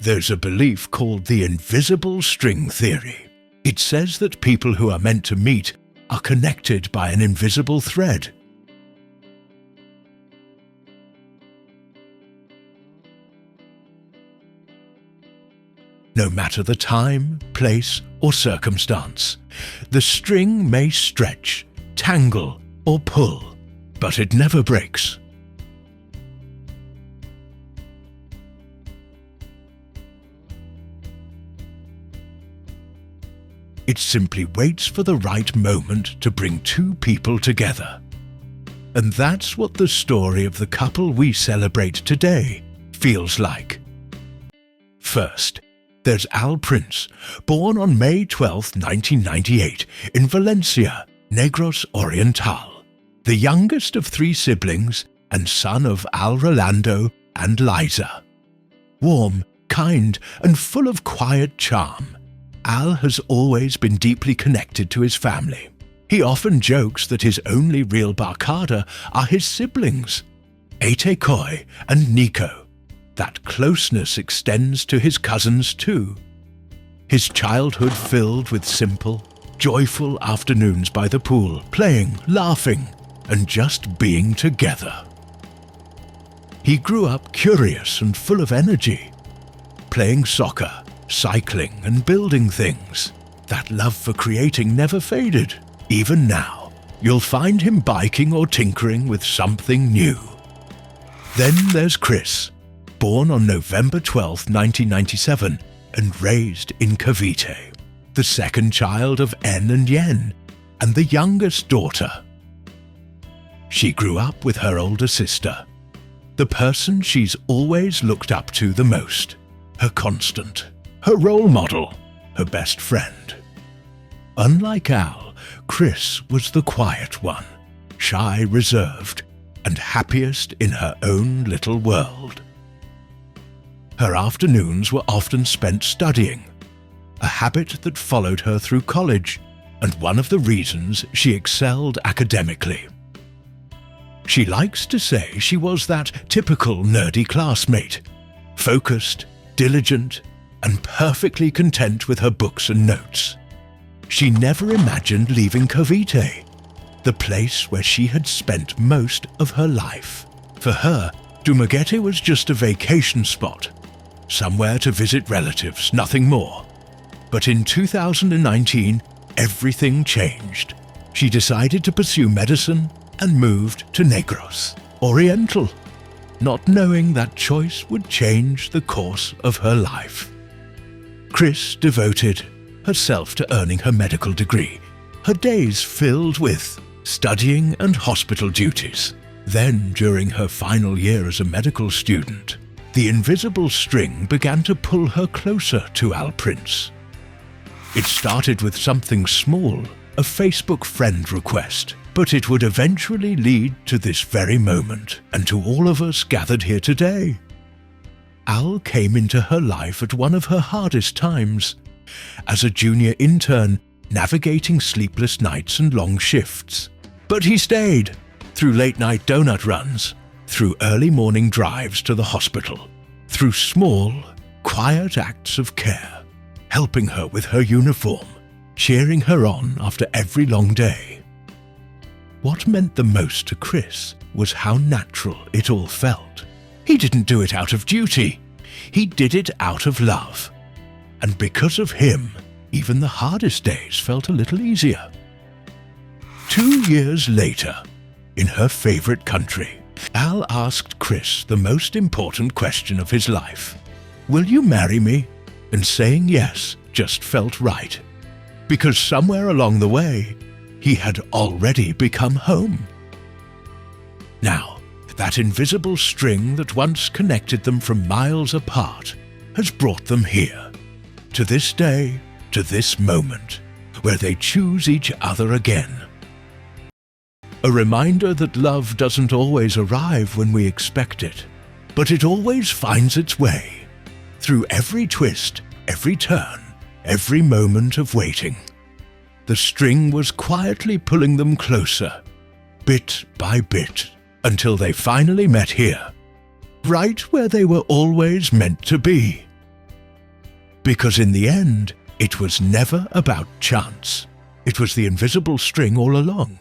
There's a belief called the invisible string theory. It says that people who are meant to meet are connected by an invisible thread. No matter the time, place, or circumstance, the string may stretch, tangle, or pull, but it never breaks. It simply waits for the right moment to bring two people together. And that's what the story of the couple we celebrate today feels like. First, there's Al Prince, born on May 12, 1998, in Valencia, Negros Oriental, the youngest of three siblings and son of Al Rolando and Liza. Warm, kind, and full of quiet charm, Al has always been deeply connected to his family. He often jokes that his only real barcada are his siblings, Ate Koi and Nico. That closeness extends to his cousins too. His childhood filled with simple, joyful afternoons by the pool, playing, laughing, and just being together. He grew up curious and full of energy, playing soccer, cycling, and building things. That love for creating never faded. Even now, you'll find him biking or tinkering with something new. Then there's Kris, born on November 12, 1997, and raised in Cavite, the second child of En and Yen, and the youngest daughter. She grew up with her older sister, the person she's always looked up to the most, her constant, her role model, her best friend. Unlike Al, Kris was the quiet one, shy, reserved, and happiest in her own little world. Her afternoons were often spent studying, a habit that followed her through college, and one of the reasons she excelled academically. She likes to say she was that typical nerdy classmate, focused, diligent, and perfectly content with her books and notes. She never imagined leaving Cavite, the place where she had spent most of her life. For her, Dumaguete was just a vacation spot, somewhere to visit relatives, nothing more. But in 2019, everything changed. She decided to pursue medicine and moved to Negros Oriental, not knowing that choice would change the course of her life. Kris devoted herself to earning her medical degree, her days filled with studying and hospital duties. Then, during her final year as a medical student, the invisible string began to pull her closer to Al Prince. It started with something small, a Facebook friend request, but it would eventually lead to this very moment, and to all of us gathered here today. Al came into her life at one of her hardest times, as a junior intern navigating sleepless nights and long shifts. But he stayed, through late-night donut runs, through early morning drives to the hospital, through small, quiet acts of care, helping her with her uniform, cheering her on after every long day. What meant the most to Kris was how natural it all felt. He didn't do it out of duty. He did it out of love. And because of him, even the hardest days felt a little easier. 2 years later, in her favorite country, Al asked Kris the most important question of his life. "Will you marry me?" And saying yes just felt right, because somewhere along the way, he had already become home. Now, that invisible string that once connected them from miles apart has brought them here, to this day, to this moment, where they choose each other again. A reminder that love doesn't always arrive when we expect it, but it always finds its way, through every twist, every turn, every moment of waiting. The string was quietly pulling them closer, bit by bit, until they finally met here, right where they were always meant to be, Because in the end, it was never about chance. It was the invisible string all along.